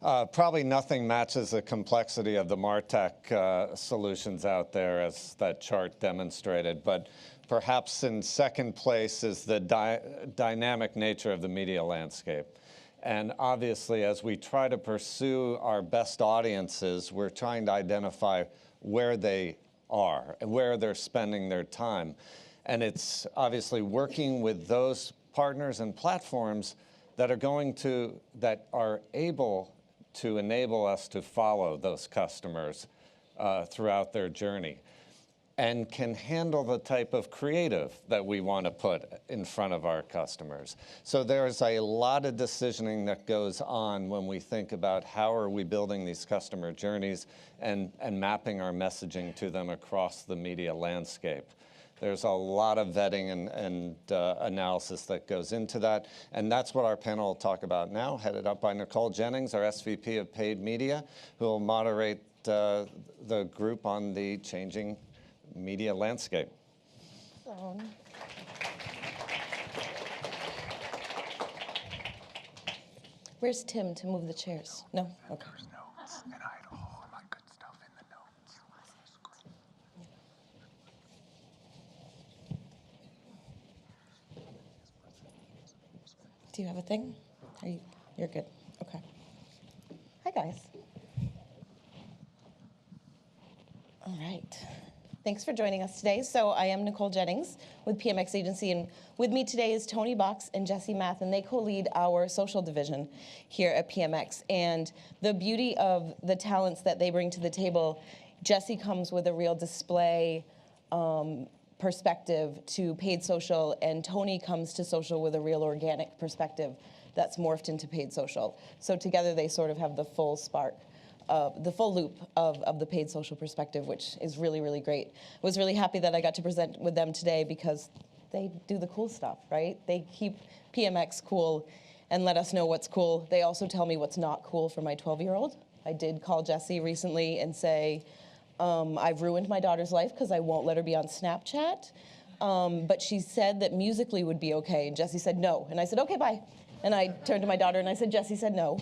Probably nothing matches the complexity of the MarTech solutions out there, as that chart demonstrated. But perhaps in second place is the dynamic nature of the media landscape. And obviously, as we try to pursue our best audiences, we're trying to identify where they are and where they're spending their time. And it's obviously working with those partners and platforms that are able to enable us to follow those customers throughout their journey and can handle the type of creative that we want to put in front of our customers. So there's a lot of decisioning that goes on when we think about how are we building these customer journeys and mapping our messaging to them across the media landscape. There's a lot of vetting and analysis that goes into that, and that's what our panel will talk about now, headed up by Nicole Jennings, our SVP of Paid Media, who will moderate the group on the changing media landscape. Where's Tim to move the chairs? No? Okay. There's notes, and I had all of my good stuff in the notes. Do you have a thing? You're good. Okay. Hi, guys. All right. Thanks for joining us today. So I am Nicole Jennings with PMX Agency, and with me today is Tony Box and Jesse Math, and they co-lead our social division here at PMX. And the beauty of the talents that they bring to the table, Jesse comes with a real display perspective to paid social, and Tony comes to social with a real organic perspective that's morphed into paid social. So together they sort of have the full spark, the full loop of the paid social perspective, which is really, really great. I was really happy that I got to present with them today because they do the cool stuff, right? They keep PMX cool and let us know what's cool. They also tell me what's not cool for my 12-year-old. I did call Jessie recently and say, I've ruined my daughter's life because I won't let her be on Snapchat. But she said that Musical.ly would be okay, and Jessie said no. And I said, okay, bye. And I turned to my daughter and I said, Jessie said no.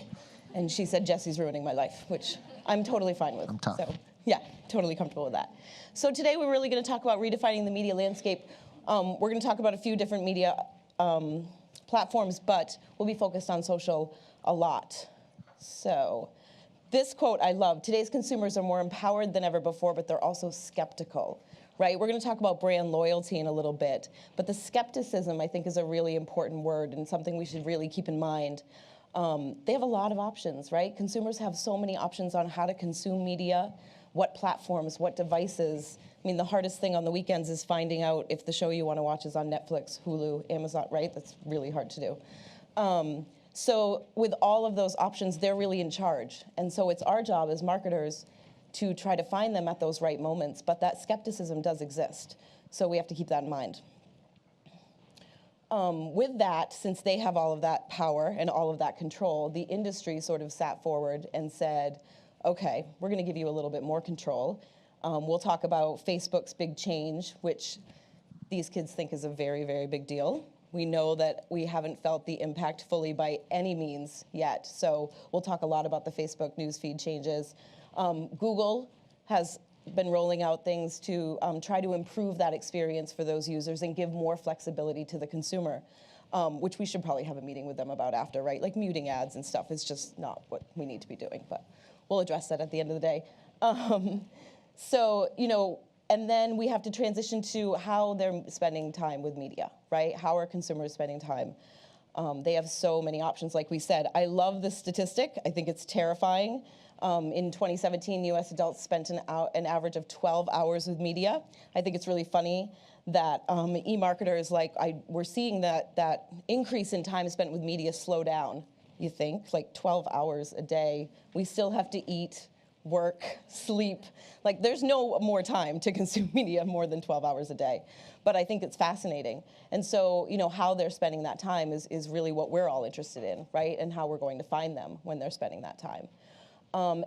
And she said, Jessie's ruining my life, which I'm totally fine with. I'm tough. So, yeah, totally comfortable with that. So today we're really going to talk about redefining the media landscape. We're going to talk about a few different media platforms, but we'll be focused on social a lot. So this quote I love: today's consumers are more empowered than ever before, but they're also skeptical, right? We're going to talk about brand loyalty in a little bit, but the skepticism, I think, is a really important word and something we should really keep in mind. They have a lot of options, right? Consumers have so many options on how to consume media, what platforms, what devices. I mean, the hardest thing on the weekends is finding out if the show you want to watch is on Netflix, Hulu, Amazon, right? That's really hard to do. So with all of those options, they're really in charge. And so it's our job as marketers to try to find them at those right moments. But that skepticism does exist. So we have to keep that in mind. With that, since they have all of that power and all of that control, the industry sort of sat forward and said, okay, we're going to give you a little bit more control. We'll talk about Facebook's big change, which these kids think is a very, very big deal. We know that we haven't felt the impact fully by any means yet. So we'll talk a lot about the Facebook newsfeed changes. Google has been rolling out things to try to improve that experience for those users and give more flexibility to the consumer, which we should probably have a meeting with them about after, right? Like muting ads and stuff is just not what we need to be doing, but we'll address that at the end of the day. So, you know, and then we have to transition to how they're spending time with media, right? How are consumers spending time? They have so many options, like we said. I love this statistic. I think it's terrifying. In 2017, U.S. adults spent an average of 12 hours with media. I think it's really funny that e-marketers, we're seeing that increase in time spent with media slow down, you think, like 12 hours a day. We still have to eat, work, sleep. Like, there's no more time to consume media more than 12 hours a day. But I think it's fascinating. And so, you know, how they're spending that time is really what we're all interested in, right? And how we're going to find them when they're spending that time.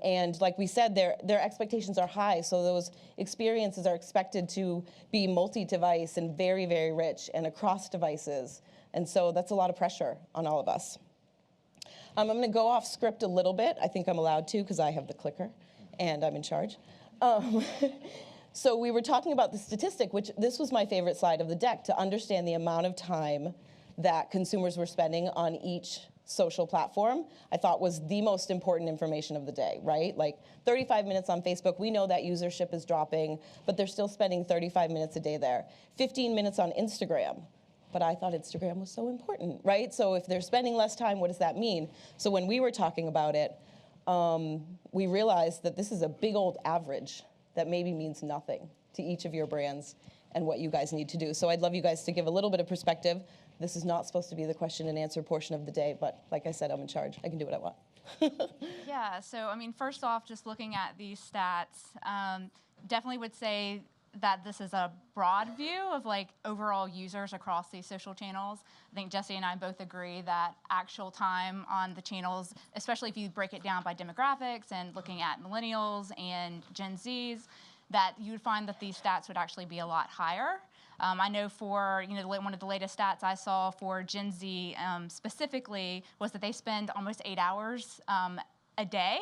And like we said, their expectations are high, so those experiences are expected to be multi-device and very, very rich and across devices. And so that's a lot of pressure on all of us. I'm going to go off script a little bit. I think I'm allowed to because I have the clicker and I'm in charge. So we were talking about the statistic, which this was my favorite slide of the deck, to understand the amount of time that consumers were spending on each social platform, I thought was the most important information of the day, right? Like 35 minutes on Facebook, we know that usership is dropping, but they're still spending 35 minutes a day there. 15 minutes on Instagram, but I thought Instagram was so important, right? So if they're spending less time, what does that mean? So when we were talking about it, we realized that this is a big old average that maybe means nothing to each of your brands and what you guys need to do. So I'd love you guys to give a little bit of perspective. This is not supposed to be the question and answer portion of the day, but like I said, I'm in charge. I can do what I want. Yeah, so I mean, first off, just looking at these stats, definitely would say that this is a broad view of like overall users across these social channels. I think Jesse and I both agree that actual time on the channels, especially if you break it down by demographics and looking at millennials and Gen Zs, that you would find that these stats would actually be a lot higher. I know for, one of the latest stats I saw for Gen Z specifically was that they spend almost 8 hours a day,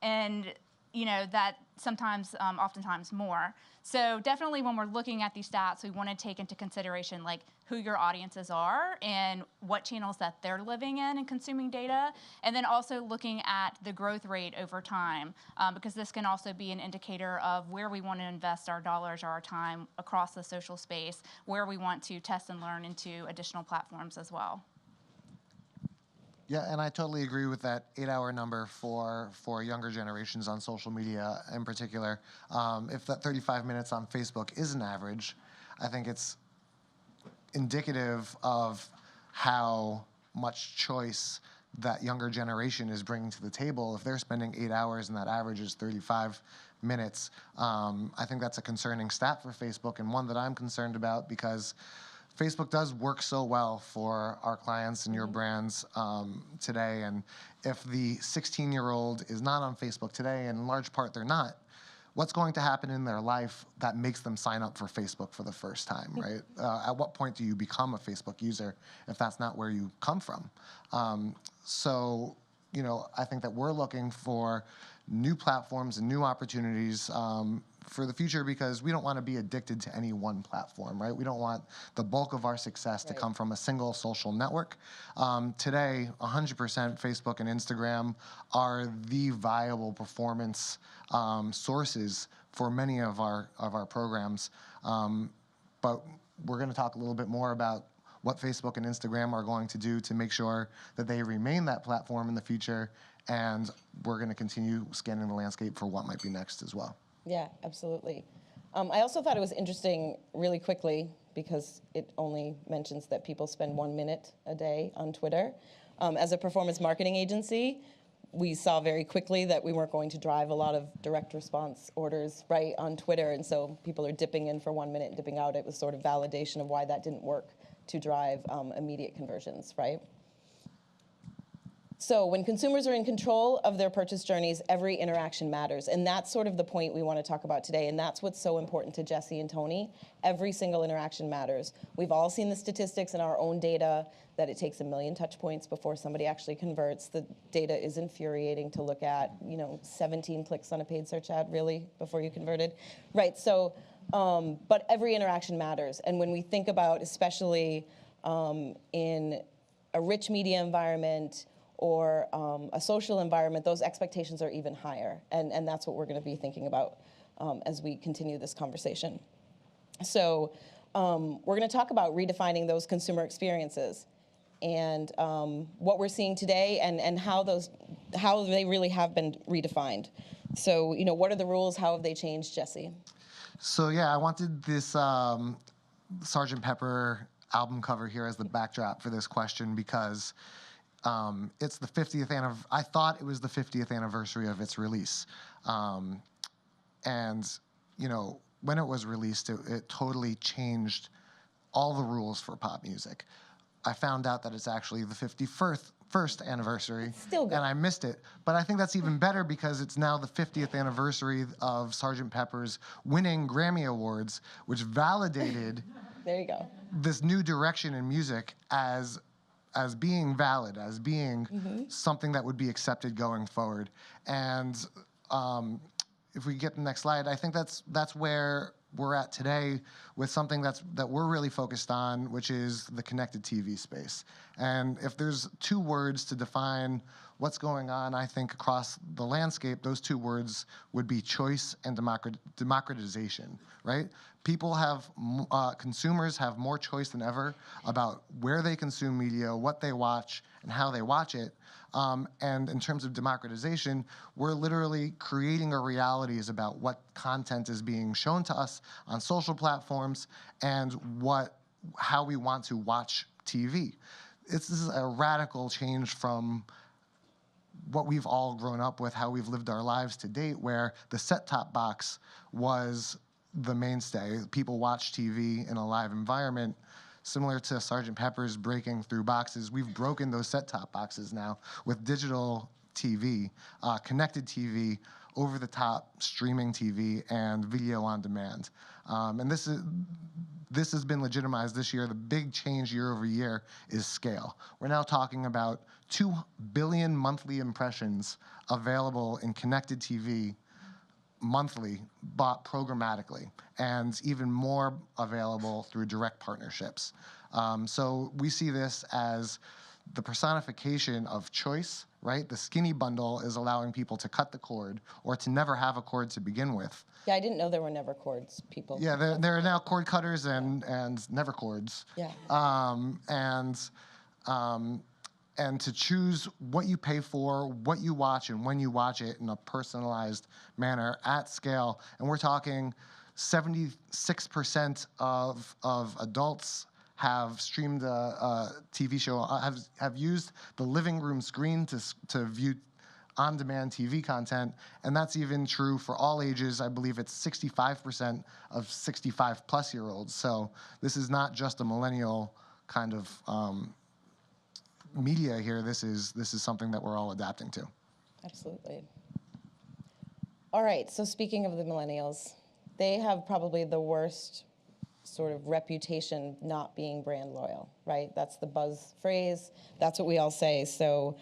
and that sometimes, oftentimes more. So definitely when we're looking at these stats, we want to take into consideration like who your audiences are and what channels that they're living in and consuming data, and then also looking at the growth rate over time, because this can also be an indicator of where we want to invest our dollars or our time across the social space, where we want to test and learn into additional platforms as well. Yeah, and I totally agree with that 8-hour number for younger generations on social media in particular. If that 35 minutes on Facebook is an average, I think it's indicative of how much choice that younger generation is bringing to the table. If they're spending 8 hours and that average is 35 minutes, I think that's a concerning stat for Facebook, and one that I'm concerned about because Facebook does work so well for our clients and your brands today. And if the 16-year-old is not on Facebook today, and in large part they're not, what's going to happen in their life that makes them sign up for Facebook for the first time, right? At what point do you become a Facebook user if that's not where you come from? So, I think that we're looking for new platforms and new opportunities for the future, because we don't want to be addicted to any one platform, right? We don't want the bulk of our success to come from a single social network. Today, 100% Facebook and Instagram are the viable performance sources for many of our programs. But we're going to talk a little bit more about what Facebook and Instagram are going to do to make sure that they remain that platform in the future, and we're going to continue scanning the landscape for what might be next as well. Yeah, absolutely. I also thought it was interesting, really quickly, because it only mentions that people spend 1 minute a day on Twitter. As a performance marketing agency, we saw very quickly that we weren't going to drive a lot of direct response orders right on Twitter, and so people are dipping in for 1 minute and dipping out. It was sort of validation of why that didn't work to drive immediate conversions, right? So when consumers are in control of their purchase journeys, every interaction matters. And that's sort of the point we want to talk about today. And that's what's so important to Jesse and Tony. Every single interaction matters. We've all seen the statistics in our own data that it takes 1 million touch points before somebody actually converts. The data is infuriating to look at, 17 clicks on a paid search ad, really, before you converted. Right, so, but every interaction matters. And when we think about, especially in a rich media environment, or a social environment, those expectations are even higher. And that's what we're going to be thinking about as we continue this conversation. So we're going to talk about redefining those consumer experiences and what we're seeing today and how they really have been redefined. So, what are the rules? How have they changed, Jesse? So, yeah, I wanted this Sgt. Pepper album cover here as the backdrop for this question because it's the 50th anniversary. I thought it was the 50th anniversary of its release. And, when it was released, it totally changed all the rules for pop music. I found out that it's actually the 51st anniversary, still good. And I missed it. But I think that's even better because it's now the 50th anniversary of Sgt. Pepper's winning Grammy Awards, which validated there you go. this new direction in music as as being valid, as being something that would be accepted going forward. And if we get the next slide, I think that's where we're at today with something that we're really focused on, which is the connected TV space. And if there's two words to define what's going on, I think across the landscape, those two words would be choice and democratization, right? People have, consumers have more choice than ever about where they consume media, what they watch, and how they watch it. And in terms of democratization, we're literally creating a realities about what content is being shown to us on social platforms and how we want to watch TV. This is a radical change from what we've all grown up with, how we've lived our lives to date, where the set-top box was the mainstay. People watch TV in a live environment. Similar to Sgt. Pepper's breaking through boxes, we've broken those set-top boxes now with digital TV, connected TV, over-the-top streaming TV, and video on demand. And this has been legitimized this year. The big change year over year is scale. We're now talking about 2 billion monthly impressions available in connected TV monthly, bought programmatically, and even more available through direct partnerships. So we see this as the personification of choice, right? The skinny bundle is allowing people to cut the cord or to never have a cord to begin with. Yeah, I didn't know there were never cords, people. Yeah, there are now cord cutters and never cords. Yeah. And to choose what you pay for, what you watch, and when you watch it in a personalized manner at scale. And we're talking 76% of adults have streamed a TV show, have used the living room screen to view on-demand TV content, and that's even true for all ages. I believe it's 65% of 65-plus-year-olds. So this is not just a millennial kind of media here. This is something that we're all adapting to. Absolutely. All right, so speaking of the millennials, they have probably the worst sort of reputation not being brand loyal, right? That's the buzz phrase. That's what we all say. So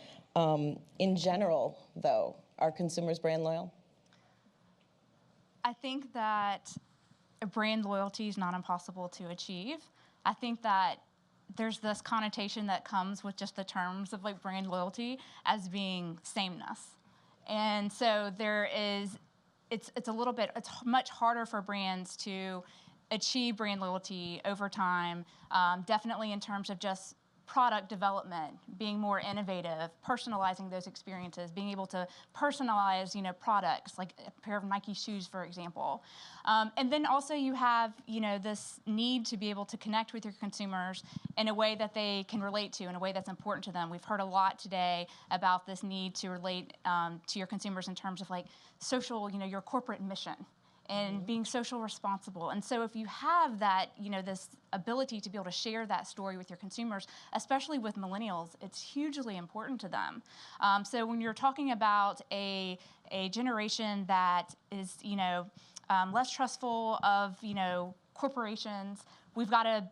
in general, though, are consumers brand loyal? I think that brand loyalty is not impossible to achieve. I think that there's this connotation that comes with just the terms of like brand loyalty as being sameness. And so it's much harder for brands to achieve brand loyalty over time, definitely in terms of just product development, being more innovative, personalizing those experiences, being able to personalize, products like a pair of Nike shoes, for example. And then also you have, this need to be able to connect with your consumers in a way that they can relate to, in a way that's important to them. We've heard a lot today about this need to relate to your consumers in terms of like social, your corporate mission and being social responsible. And so if you have that, this ability to be able to share that story with your consumers, especially with millennials, it's hugely important to them. So when you're talking about a generation that is, less trustful of, corporations, we've got to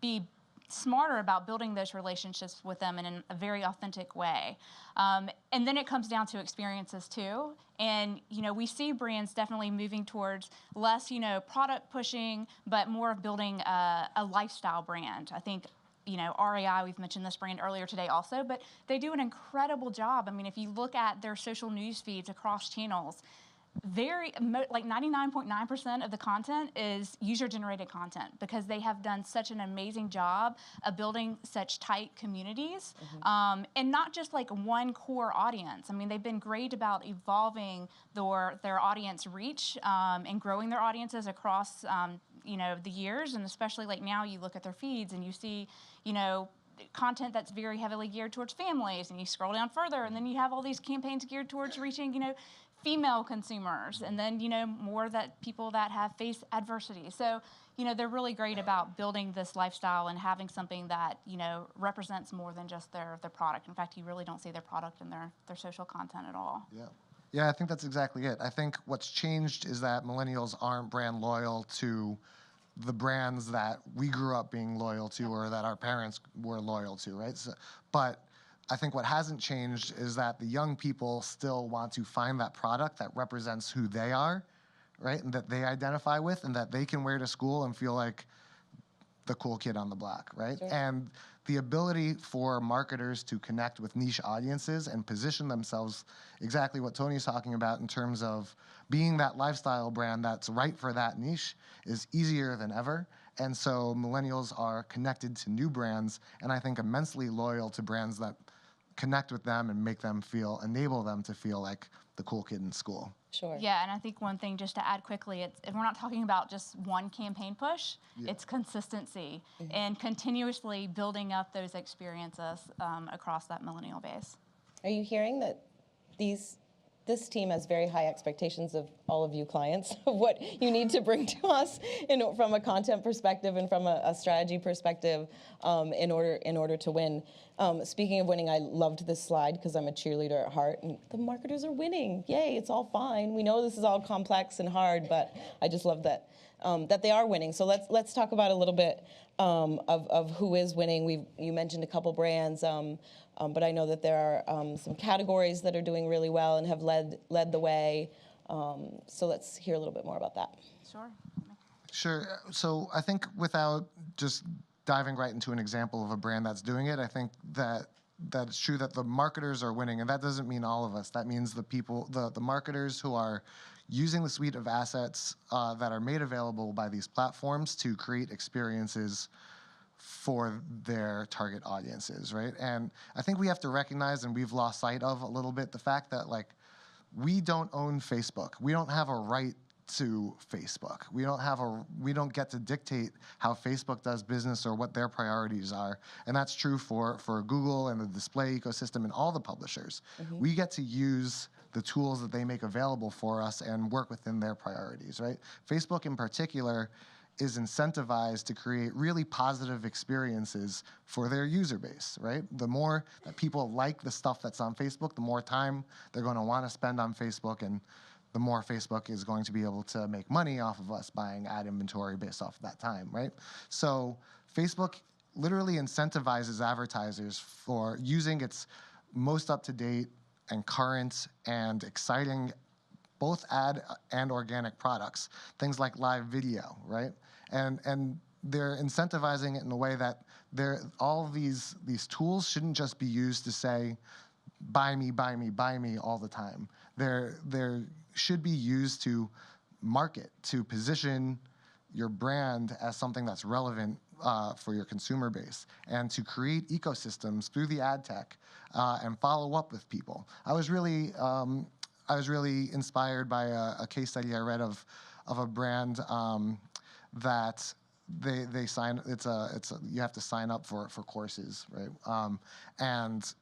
be smarter about building those relationships with them in a very authentic way. And then it comes down to experiences too. And, we see brands definitely moving towards less, product pushing, but more of building a lifestyle brand. I think, REI, we've mentioned this brand earlier today also, but they do an incredible job. I mean, if you look at their social news feeds across channels, like 99.9% of the content is user-generated content because they have done such an amazing job of building such tight communities, and not just like one core audience. I mean, they've been great about evolving their audience reach and growing their audiences across the years, and especially like now you look at their feeds and you see content that's very heavily geared towards families, and you scroll down further and then you have all these campaigns geared towards reaching female consumers, and then more that people that have faced adversity. So they're really great about building this lifestyle and having something that represents more than just their product. In fact, you really don't see their product in their social content at all. Yeah, I think that's exactly it. I think what's changed is that millennials aren't brand loyal to the brands that we grew up being loyal to or that our parents were loyal to, right? So, but I think what hasn't changed is that the young people still want to find that product that represents who they are, right? And that they identify with and that they can wear to school and feel like the cool kid on the block, right? Sure. And the ability for marketers to connect with niche audiences and position themselves exactly what Tony's talking about in terms of being that lifestyle brand that's right for that niche is easier than ever. And so millennials are connected to new brands and I think immensely loyal to brands that connect with them and make them feel, enable them to feel like the cool kid in school. Sure. Yeah, and I think one thing just to add quickly, it's if we're not talking about just one campaign push, it's consistency and continuously building up those experiences across that millennial base. Are you hearing that this team has very high expectations of all of you clients, of what you need to bring to us from a content perspective and from a strategy perspective in order to win? Speaking of winning, I loved this slide because I'm a cheerleader at heart, and the marketers are winning. Yay, it's all fine. We know this is all complex and hard, but I just love that that they are winning. So let's talk about a little bit of who is winning. You mentioned a couple brands. But I know that there are some categories that are doing really well and have led the way. So let's hear a little bit more about that. Sure. Sure. So I think without just diving right into an example of a brand that's doing it, I think that it's true that the marketers are winning, and that doesn't mean all of us. That means the people, the marketers who are using the suite of assets that are made available by these platforms to create experiences for their target audiences, right? And I think we have to recognize, and we've lost sight of a little bit, the fact that like we don't own Facebook. We don't have a right to Facebook. We don't get to dictate how Facebook does business or what their priorities are. And that's true for Google and the display ecosystem and all the publishers. We get to use the tools that they make available for us and work within their priorities, right? Facebook in particular is incentivized to create really positive experiences for their user base, right? The more that people like the stuff that's on Facebook, the more time they're going to want to spend on Facebook, and the more Facebook is going to be able to make money off of us buying ad inventory based off of that time, right? So Facebook literally incentivizes advertisers for using its most up-to-date and current and exciting both ad and organic products, things like live video, right? And they're incentivizing it in a way that all of these tools shouldn't just be used to say, buy me, buy me, buy me all the time. They're should be used to market, to position your brand as something that's relevant for your consumer base, and to create ecosystems through the ad tech and follow up with people. I was really inspired by a case study I read of a brand that they sign. You have to sign up for courses, right? And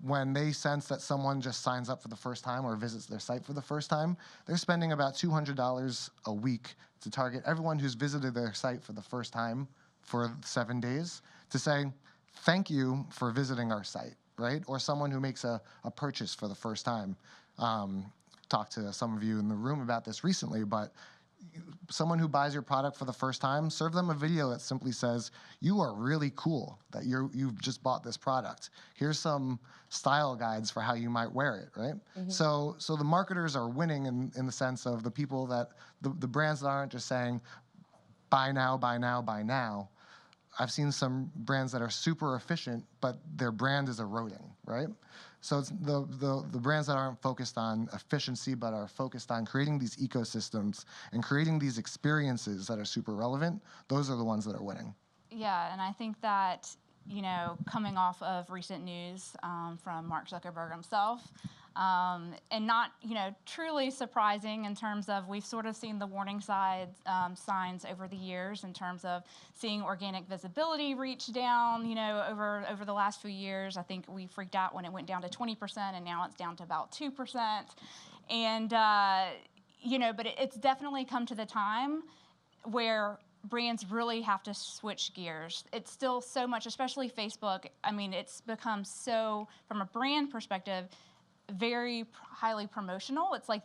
when they sense that someone just signs up for the first time or visits their site for the first time, they're spending about $200 a week to target everyone who's visited their site for the first time for 7 days to say, thank you for visiting our site, right? Or someone who makes a purchase for the first time. Talked to some of you in the room about this recently, but someone who buys your product for the first time, serve them a video that simply says, you are really cool that you've just bought this product. Here's some style guides for how you might wear it, right? So the marketers are winning in the sense of the people that, the brands that aren't just saying, buy now, buy now, buy now. I've seen some brands that are super efficient, but their brand is eroding, right? So it's the brands that aren't focused on efficiency, but are focused on creating these ecosystems and creating these experiences that are super relevant, those are the ones that are winning. Yeah, and I think that, coming off of recent news from Mark Zuckerberg himself, and not, truly surprising in terms of we've sort of seen the warning signs over the years in terms of seeing organic visibility reach down, over the last few years. I think we freaked out when it went down to 20%, and now it's down to about 2%. And, but it's definitely come to the time where brands really have to switch gears. It's still so much, especially Facebook. I mean, it's become so, from a brand perspective, very highly promotional. It's like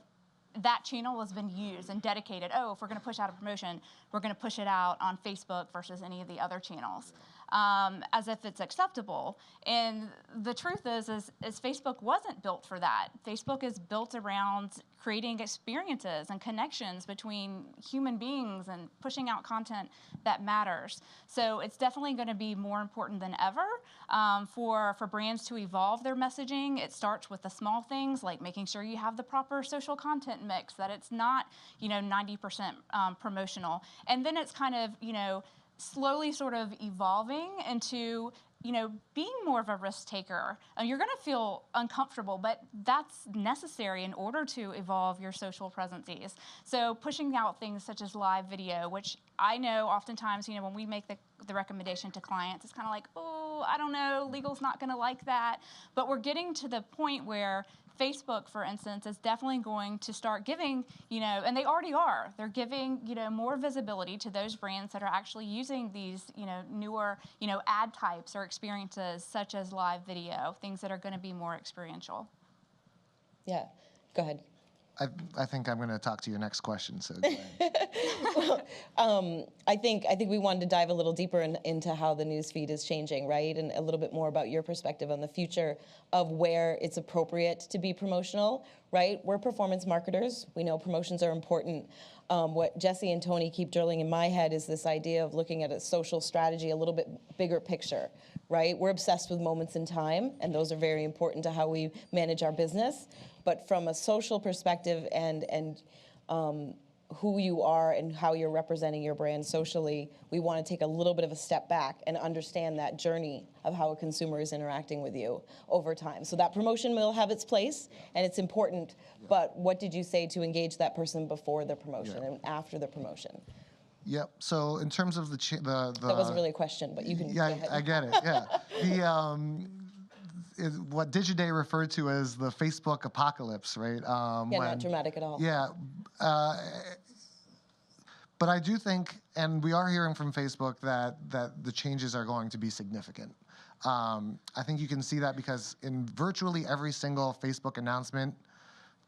that channel has been used and dedicated. Oh, if we're going to push out a promotion, we're going to push it out on Facebook versus any of the other channels, as if it's acceptable. And the truth is Facebook wasn't built for that. Facebook is built around creating experiences and connections between human beings and pushing out content that matters. So it's definitely going to be more important than ever for brands to evolve their messaging. It starts with the small things like making sure you have the proper social content mix, that it's not 90% promotional, and then it's kind of slowly sort of evolving into being more of a risk taker. You're going to feel uncomfortable, but that's necessary in order to evolve your social presences. So pushing out things such as live video, which I know oftentimes, when we make the recommendation to clients, it's kind of like, oh, I don't know, legal's not going to like that. But we're getting to the point where Facebook, for instance, is definitely going to start giving, and they already are, they're giving, more visibility to those brands that are actually using these, newer, ad types or experiences such as live video, things that are going to be more experiential. Yeah, go ahead. I think I'm going to talk to your next question. So go ahead. I think we wanted to dive a little deeper into how the news feed is changing, right? And a little bit more about your perspective on the future of where it's appropriate to be promotional, right? We're performance marketers. We know promotions are important. What Jesse and Tony keep drilling in my head is this idea of looking at a social strategy, a little bit bigger picture, right? We're obsessed with moments in time, and those are very important to how we manage our business. But from a social perspective and who you are and how you're representing your brand socially, we want to take a little bit of a step back and understand that journey of how a consumer is interacting with you over time. So that promotion will have its place, and it's important, but what did you say to engage that person before the promotion and after the promotion? Yep. So in terms of the That wasn't really a question, but you can go ahead. I get it. Yeah. What Digiday referred to as the Facebook apocalypse, right? Not dramatic at all. Yeah. But I do think, and we are hearing from Facebook that the changes are going to be significant. I think you can see that because in virtually every single Facebook announcement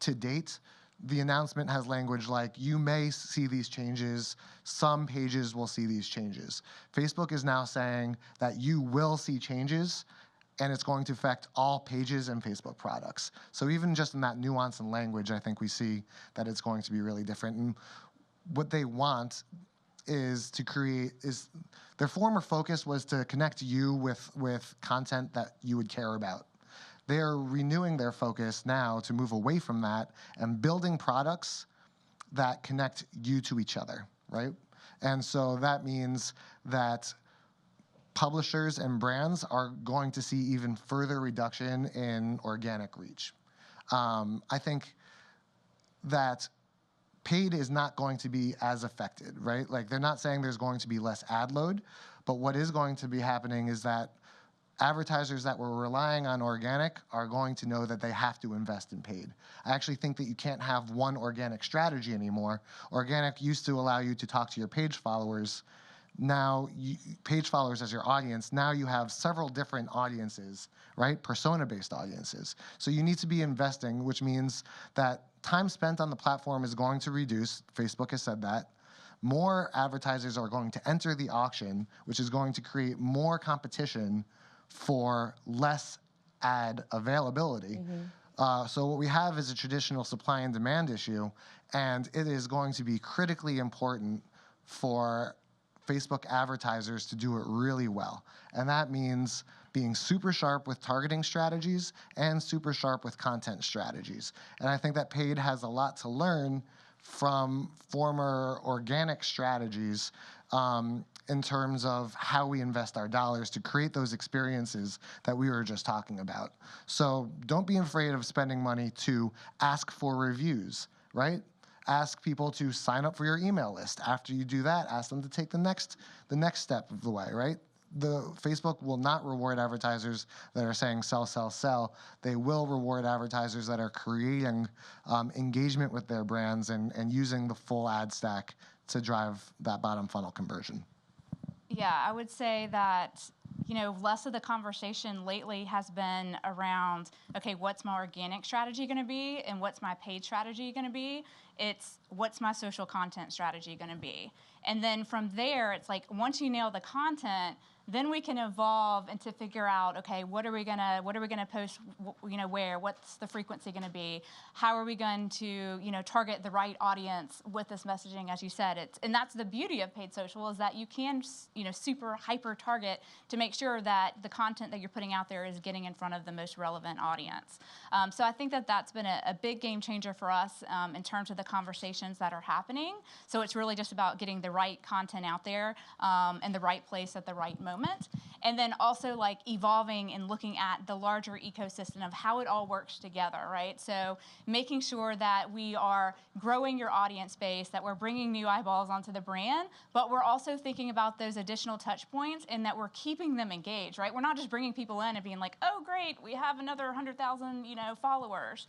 to date, the announcement has language like, you may see these changes, some pages will see these changes. Facebook is now saying that you will see changes, and it's going to affect all pages and Facebook products. So even just in that nuance and language, I think we see that it's going to be really different. And what they want is to create, their former focus was to connect you with content that you would care about. They're renewing their focus now to move away from that and building products that connect you to each other, right? And so that means that publishers and brands are going to see even further reduction in organic reach. I think that paid is not going to be as affected, right? Like, they're not saying there's going to be less ad load, but what is going to be happening is that advertisers that were relying on organic are going to know that they have to invest in paid. I actually think that you can't have one organic strategy anymore. Organic used to allow you to talk to your page followers. Now, page followers as your audience, now you have several different audiences, right? Persona-based audiences. So you need to be investing, which means that time spent on the platform is going to reduce. Facebook has said that. More advertisers are going to enter the auction, which is going to create more competition for less ad availability. So what we have is a traditional supply and demand issue, and it is going to be critically important for Facebook advertisers to do it really well. And that means being super sharp with targeting strategies and super sharp with content strategies. And I think that paid has a lot to learn from former organic strategies in terms of how we invest our dollars to create those experiences that we were just talking about. So don't be afraid of spending money to ask for reviews, right? Ask people to sign up for your email list. After you do that, ask them to take the next step of the way, right? Facebook will not reward advertisers that are saying sell, sell, sell. They will reward advertisers that are creating engagement with their brands and using the full ad stack to drive that bottom funnel conversion. Yeah, I would say that less of the conversation lately has been around, okay, what's my organic strategy going to be and what's my paid strategy going to be? It's what's my social content strategy going to be? And then from there, it's like once you nail the content, then we can evolve and to figure out, okay, what are we gonna post, where, what's the frequency gonna be, how are we going to, target the right audience with this messaging, as you said. And that's the beauty of paid social, is that you can, super hyper target to make sure that the content that you're putting out there is getting in front of the most relevant audience. So I think that that's been a big game changer for us in terms of the conversations that are happening. So it's really just about getting the right content out there in the right place at the right moment. And then also like evolving and looking at the larger ecosystem of how it all works together, right? So making sure that we are growing your audience base, that we're bringing new eyeballs onto the brand, but we're also thinking about those additional touch points and that we're keeping them engaged, right? We're not just bringing people in and being like, oh, great, we have another 100,000, followers.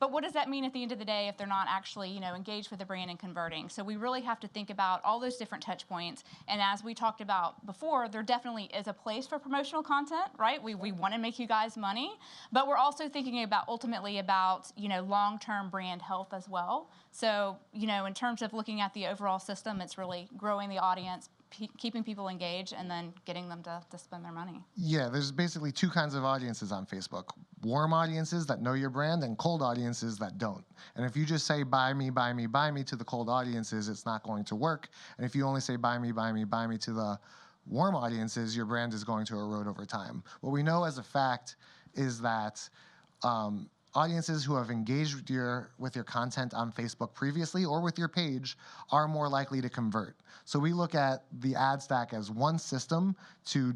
But what does that mean at the end of the day if they're not actually, engaged with the brand and converting? So we really have to think about all those different touch points. And as we talked about before, there definitely is a place for promotional content, right? We want to make you guys money, but we're also thinking about ultimately about, long-term brand health as well. So, in terms of looking at the overall system, it's really growing the audience, keeping people engaged, and then getting them to spend their money. Yeah, there's basically two kinds of audiences on Facebook. Warm audiences that know your brand and cold audiences that don't. And if you just say, buy me, buy me, buy me to the cold audiences, it's not going to work. And if you only say, buy me, buy me, buy me to the warm audiences, your brand is going to erode over time. What we know as a fact is that audiences who have engaged with your content on Facebook previously or with your page are more likely to convert. So we look at the ad stack as one system to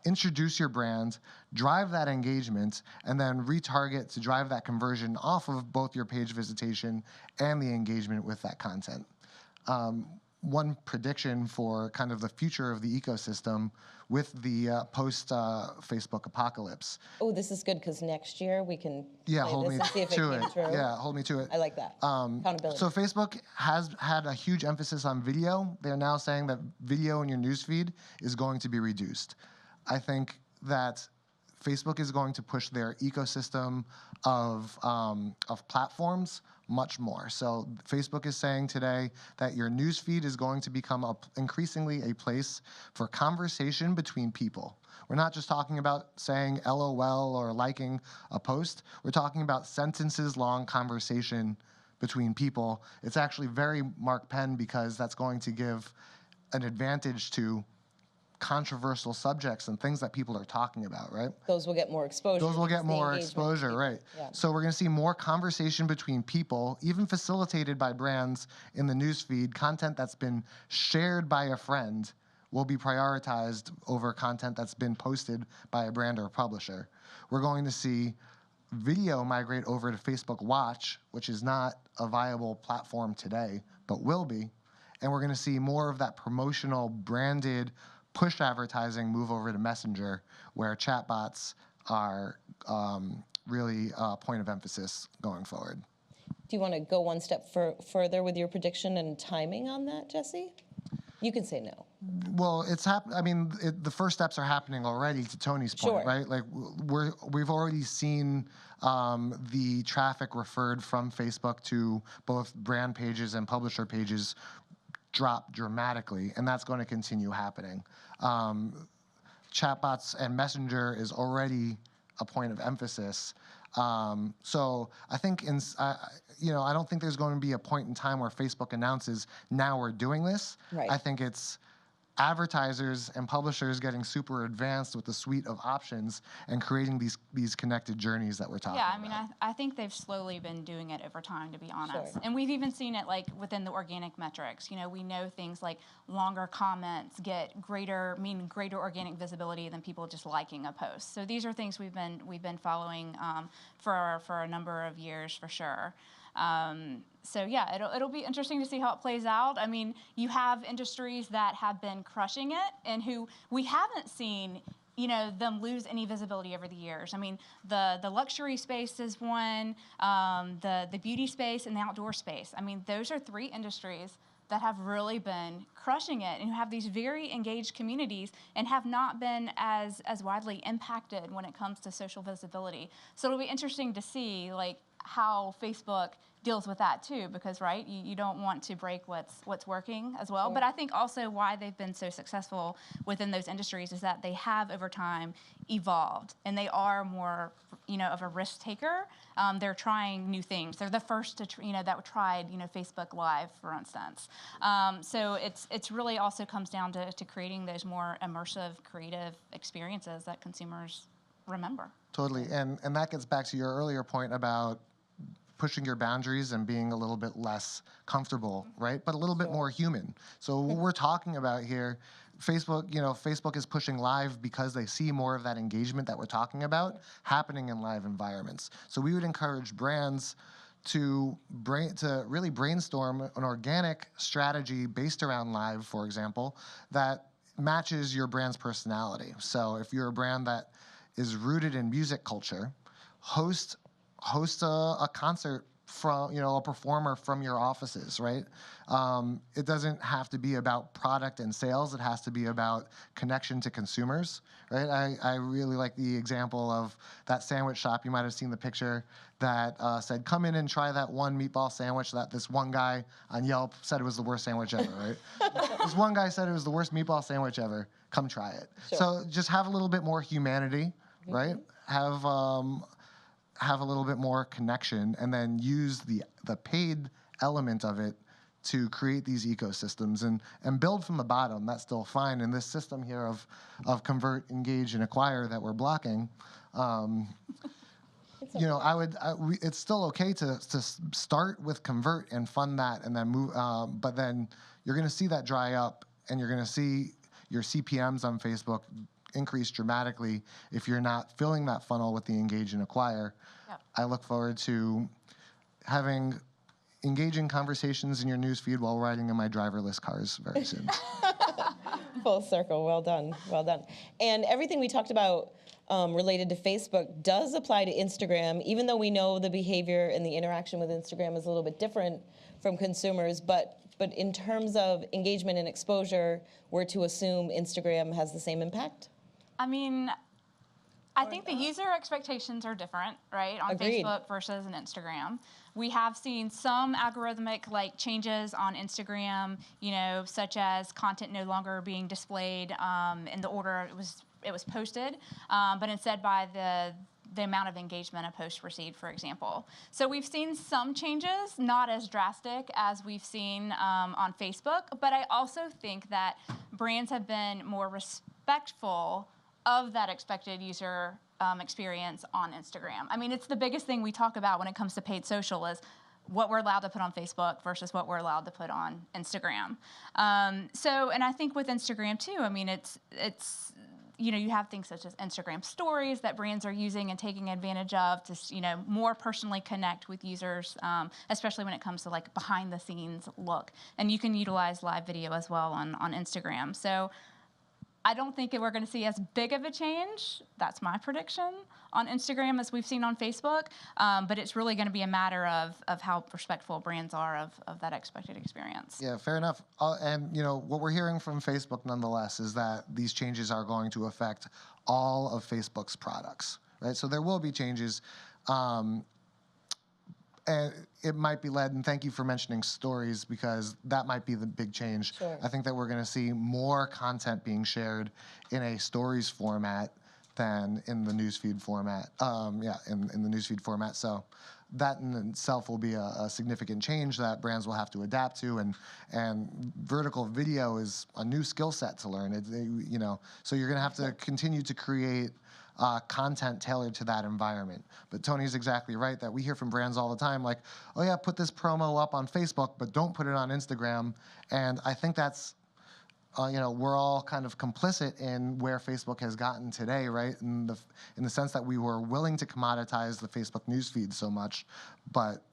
introduce your brand, drive that engagement, and then retarget to drive that conversion off of both your page visitation and the engagement with that content. One prediction for kind of the future of the ecosystem with the post-Facebook apocalypse. Oh, this is good because next year we can Yeah, play hold this me and see if it to came it. true. Yeah, hold me to it. I like that. Accountability. So Facebook has had a huge emphasis on video. They're now saying that video in your newsfeed is going to be reduced. I think that Facebook is going to push their ecosystem of platforms much more. So Facebook is saying today that your newsfeed is going to become increasingly a place for conversation between people. We're not just talking about saying LOL or liking a post. We're talking about sentences-long conversation between people. It's actually very Mark Penn because that's going to give an advantage to controversial subjects and things that people are talking about, right? Those will get more exposure. Those will get because the more engagement exposure, people- right? Yeah. So we're going to see more conversation between people, even facilitated by brands in the newsfeed. Content that's been shared by a friend will be prioritized over content that's been posted by a brand or a publisher. We're going to see video migrate over to Facebook Watch, which is not a viable platform today, but will be. And we're going to see more of that promotional, branded, push advertising move over to Messenger, where chatbots are really a point of emphasis going forward. Do you want to go one step further with your prediction and timing on that, Jesse? You can say no. Well, the first steps are happening already. To Tony's point, Sure. right? Like we've already seen the traffic referred from Facebook to both brand pages and publisher pages drop dramatically, and that's going to continue happening. Chatbots and Messenger is already a point of emphasis. So I think I don't think there's going to be a point in time where Facebook announces, now we're doing this. Right. I think it's advertisers and publishers getting super advanced with the suite of options and creating these connected journeys that we're talking about. Yeah, I mean, I think they've slowly been doing it over time, to be honest. Sure. And we've even seen it like within the organic metrics. We know things like longer comments get greater organic visibility than people just liking a post. So these are things we've been following for a number of years for sure. So yeah, it'll be interesting to see how it plays out. I mean, you have industries that have been crushing it and who we haven't seen, them lose any visibility over the years. I mean, the luxury space is one, the beauty space and the outdoor space. I mean, those are three industries that have really been crushing it and who have these very engaged communities and have not been as widely impacted when it comes to social visibility. So it'll be interesting to see like how Facebook deals with that too, because right, you don't want to break what's working as well. Sure. But I think also why they've been so successful within those industries is that they have over time evolved and they are more, of a risk taker. They're trying new things. They're the first to, that tried, Facebook Live, for instance. So it's really also comes down to creating those more immersive, creative experiences that consumers remember. Totally, and that gets back to your earlier point about pushing your boundaries and being a little bit less comfortable, right? But a little bit more human. So what we're talking about here, Facebook is pushing live because they see more of that engagement that we're talking about happening in live environments. So we would encourage brands to really brainstorm an organic strategy based around live, for example, that matches your brand's personality. So if you're a brand that is rooted in music culture, host a concert from, a performer from your offices, right? It doesn't have to be about product and sales. It has to be about connection to consumers, right? I really like the example of that sandwich shop. You might have seen the picture that said, come in and try that one meatball sandwich that this one guy on Yelp said it was the worst sandwich ever, right? This one guy said it was the worst meatball sandwich ever. Come try it. Sure. So just have a little bit more humanity, right? Have a little bit more connection, and then use the paid element of it to create these ecosystems and build from the bottom. That's still fine. In this system here of convert, engage, and acquire that we're blocking, it's still okay to start with convert and fund that, and then move. But then you're going to see that dry up, and you're going to see your CPMs on Facebook increase dramatically if you're not filling that funnel with the engage and acquire. Yep. I look forward to having engaging conversations in your newsfeed while riding in my driverless cars very soon. Full circle. Well done. Well done. And everything we talked about related to Facebook does apply to Instagram, even though we know the behavior and the interaction with Instagram is a little bit different from consumers. But in terms of engagement and exposure, we're to assume Instagram has the same impact? I mean, I think the user expectations are different, right, on Agreed. Facebook versus an Instagram. We have seen some algorithmic changes on Instagram, such as content no longer being displayed in the order it was posted, but instead by the amount of engagement a post received, for example. So we've seen some changes, not as drastic as we've seen on Facebook, but I also think that brands have been more respectful of that expected user experience on Instagram. I mean, it's the biggest thing we talk about when it comes to paid social is what we're allowed to put on Facebook versus what we're allowed to put on Instagram. And I think with Instagram too, I mean, it's you have things such as Instagram stories that brands are using and taking advantage of to, more personally connect with users, especially when it comes to behind the scenes look. And you can utilize live video as well on Instagram. So I don't think we're going to see as big of a change, that's my prediction, on Instagram as we've seen on Facebook. But it's really going to be a matter of how respectful brands are of that expected experience. Yeah, fair enough. And what we're hearing from Facebook nonetheless is that these changes are going to affect all of Facebook's products, right? So there will be changes. And it might be led, and thank you for mentioning stories, because that might be the big change. Sure. I think that we're going to see more content being shared in a stories format than in the newsfeed format. In the newsfeed format. So that in itself will be a significant change that brands will have to adapt to, and vertical video is a new skill set to learn. So you're going to have to continue to create content tailored to that environment. But Tony's exactly right that we hear from brands all the time like, oh yeah, put this promo up on Facebook, but don't put it on Instagram. And I think that's, we're all kind of complicit in where Facebook has gotten today, right? In the sense that we were willing to commoditize the Facebook newsfeed so much, but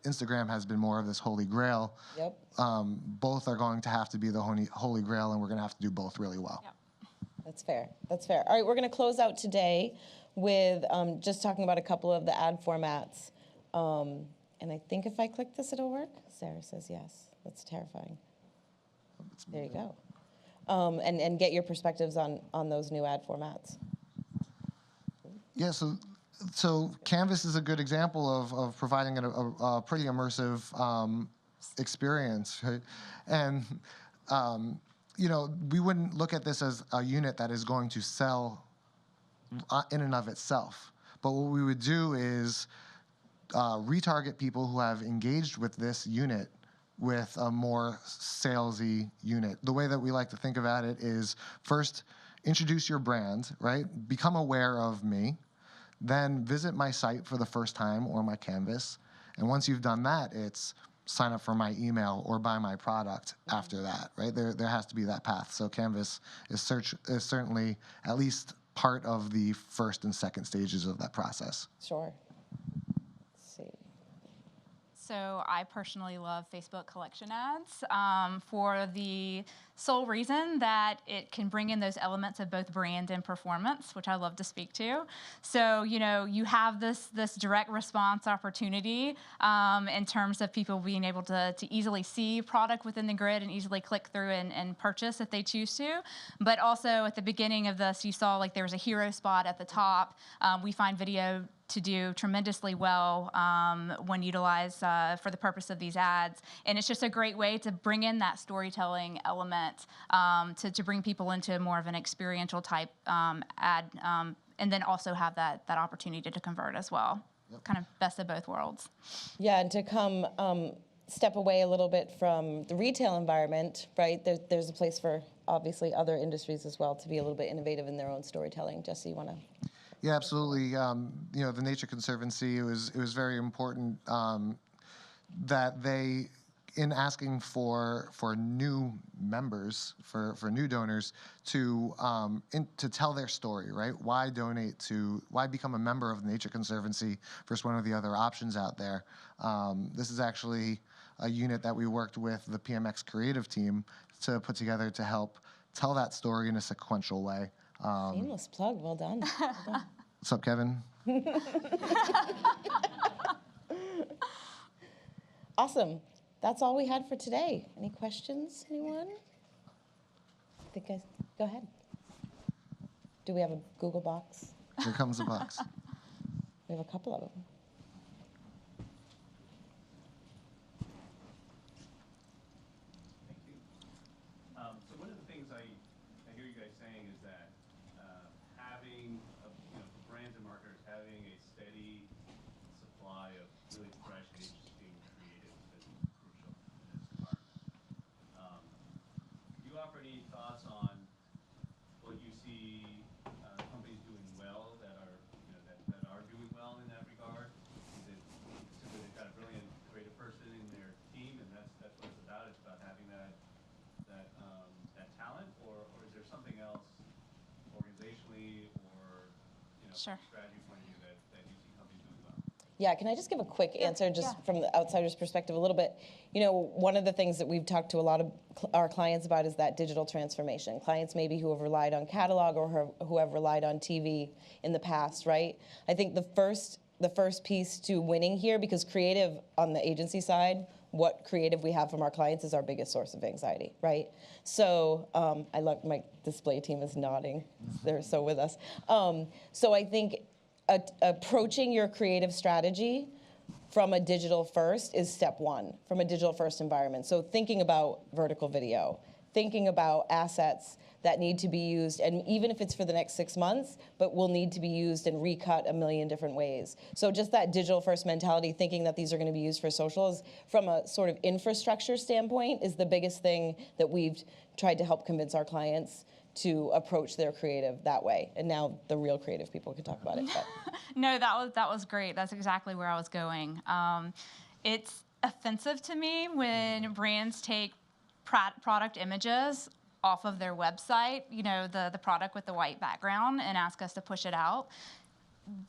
Instagram has been more of this holy grail. Yep. Both are going to have to be the holy grail, and we're going to have to do both really well. Yep. That's fair. That's fair. All right, we're going to close out today with just talking about a couple of the ad formats. And I think if I click this, it'll work. Sarah says yes. That's terrifying. There you go. And get your perspectives on those new ad formats. Yeah, so Canvas is a good example of providing a pretty immersive experience, right? And we wouldn't look at this as a unit that is going to sell in and of itself. But what we would do is retarget people who have engaged with this unit with a more salesy unit. The way that we like to think about it is first introduce your brand, right? Become aware of me. Then visit my site for the first time or my Canvas. And once you've done that, it's sign up for my email or buy my product after that, right? There has to be that path. So Canvas is certainly at least part of the first and second stages of that process. Sure. Let's see. So I personally love Facebook collection ads for the sole reason that it can bring in those elements of both brand and performance, which I love to speak to. So, you have this direct response opportunity in terms of people being able to easily see product within the grid and easily click through and purchase if they choose to. But also at the beginning of this, you saw like there was a hero spot at the top. We find video to do tremendously well when utilized for the purpose of these ads. And it's just a great way to bring in that storytelling element to bring people into more of an experiential type ad, and then also have that opportunity to convert as well. Yep. Kind of best of both worlds. Yeah, and to come step away a little bit from the retail environment, right? There's a place for obviously other industries as well to be a little bit innovative in their own storytelling. Jesse, you want to? Yeah, absolutely. The Nature Conservancy, it was very important that they, in asking for new members, for new donors, to tell their story, right? Why become a member of the Nature Conservancy versus one of the other options out there? This is actually a unit that we worked with the PMX creative team to put together to help tell that story in a sequential way. Seamless plug. Well done. Well done. What's up, Kevin? Awesome. That's all we had for today. Any questions, anyone? Go ahead. Do we have a Google box? Here comes the box. We have a couple of them. So one of the things I hear you guys saying is that having, for brands and marketers, having a steady supply of really fresh and interesting creative is crucial in this environment. Do you offer any thoughts on what you see companies doing well that are doing well in that regard? Is it simply they've got a brilliant creative person in their team, and that's what it's about? It's about having that talent, or is there something else organizationally or Sure. strategy point of view that you see companies doing well? Yeah, can I just give a quick answer just from the outsider's perspective a little bit? One of the things that we've talked to a lot of our clients about is that digital transformation. Clients maybe who have relied on catalog or who have relied on TV in the past, right? I think the first piece to winning here, because creative on the agency side, what creative we have from our clients is our biggest source of anxiety, right? So I love my display team is nodding. They're so with us. So I think approaching your creative strategy from a digital first is step one, from a digital first environment. So thinking about vertical video, thinking about assets that need to be used, and even if it's for the next 6 months, but will need to be used and recut a million different ways. So just that digital first mentality, thinking that these are going to be used for socials from a sort of infrastructure standpoint is the biggest thing that we've tried to help convince our clients to approach their creative that way. And now the real creative people can talk about it. But. No, that was great. That's exactly where I was going. It's offensive to me when brands take product images off of their website, the product with the white background, and ask us to push it out.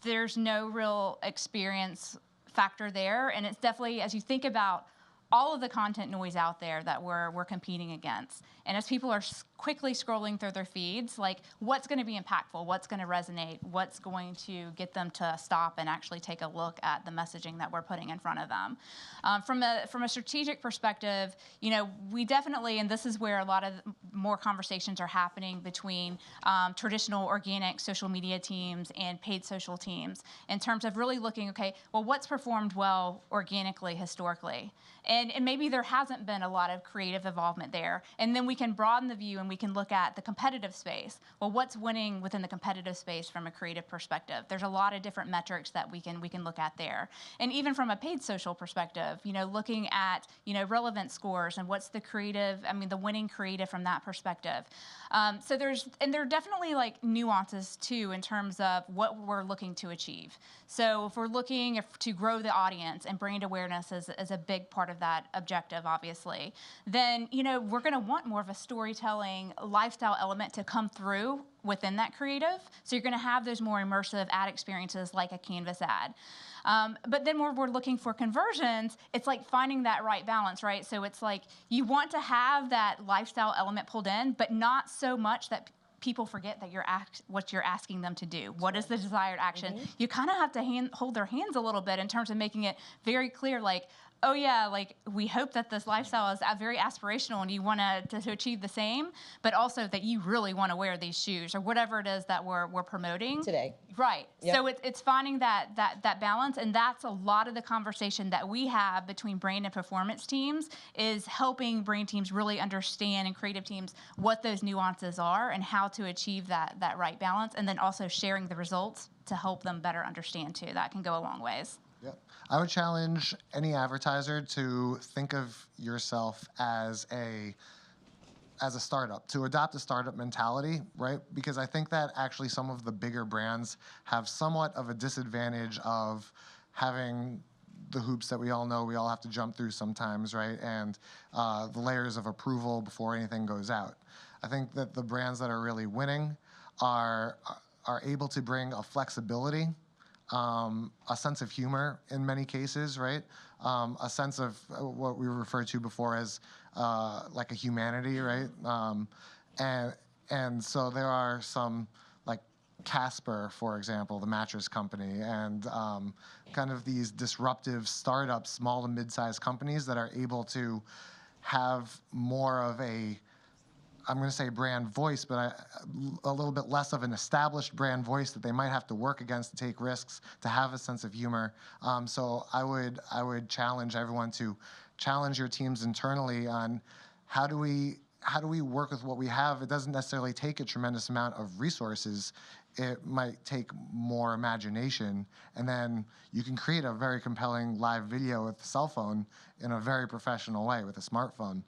There's no real experience factor there, and it's definitely, as you think about all of the content noise out there that we're competing against, and as people are quickly scrolling through their feeds, like what's going to be impactful, what's going to resonate, what's going to get them to stop and actually take a look at the messaging that we're putting in front of them. From a strategic perspective, we definitely, and this is where a lot of more conversations are happening between traditional organic social media teams and paid social teams in terms of really looking, okay, well, what's performed well organically historically? And maybe there hasn't been a lot of creative involvement there. And then we can broaden the view and we can look at the competitive space. Well, what's winning within the competitive space from a creative perspective? There's a lot of different metrics that we can look at there. And even from a paid social perspective, looking at, relevance scores and what's the creative, the winning creative from that perspective. So there are definitely like nuances too in terms of what we're looking to achieve. So if we're looking to grow the audience and brand awareness is a big part of that objective, obviously, then, we're going to want more of a storytelling lifestyle element to come through within that creative. So you're going to have those more immersive ad experiences like a Canvas ad. But then when we're looking for conversions, it's like finding that right balance, right? So it's like you want to have that lifestyle element pulled in, but not so much that people forget that what you're asking them to do. What is the desired action? Mm-hmm. You kind of have to hold their hands a little bit in terms of making it very clear, like, oh yeah, like we hope that this lifestyle is very aspirational and you want to achieve the same, but also that you really want to wear these shoes or whatever it is that we're promoting today. Right. Yep. So it's finding that balance, and that's a lot of the conversation that we have between brand and performance teams is helping brand teams really understand and creative teams what those nuances are and how to achieve that right balance, and then also sharing the results to help them better understand too. That can go a long ways. Yep. I would challenge any advertiser to think of yourself as a startup, to adopt a startup mentality, right? Because I think that actually some of the bigger brands have somewhat of a disadvantage of having the hoops that we all know we all have to jump through sometimes, right? And the layers of approval before anything goes out. I think that the brands that are really winning are able to bring a flexibility, a sense of humor in many cases, right? A sense of what we referred to before as like a humanity, right? And so there are some like Casper, for example, the mattress company, and kind of these disruptive startups, small to mid-sized companies that are able to have more of a, I'm going to say brand voice, but a little bit less of an established brand voice that they might have to work against to take risks, to have a sense of humor. So I would challenge everyone to challenge your teams internally on how do we work with what we have. It doesn't necessarily take a tremendous amount of resources. It might take more imagination, and then you can create a very compelling live video with a cell phone in a very professional way with a smartphone.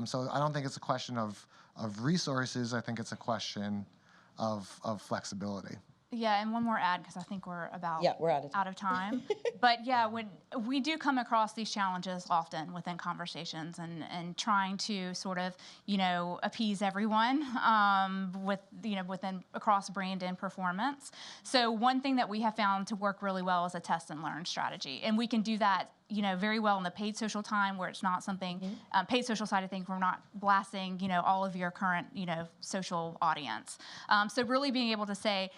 So I don't think it's a question of resources. I think it's a question of flexibility. Yeah, and one more ad because I think we're we're out of time. But yeah, when we do come across these challenges often within conversations and trying to sort of, appease everyone within across brand and performance. So one thing that we have found to work really well is a test and learn strategy. And we can do that very well in the paid social time where it's not something, paid social side of things, we're not blasting, all of your current, social audience. So really being able to say,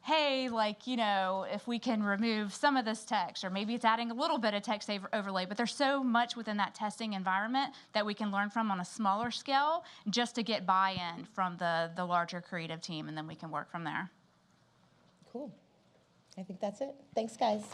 hey, if we can remove some of this text, or maybe it's adding a little bit of text overlay, but there's so much within that testing environment that we can learn from on a smaller scale just to get buy-in from the larger creative team, and then we can work from there. Cool. I think that's it. Thanks, guys.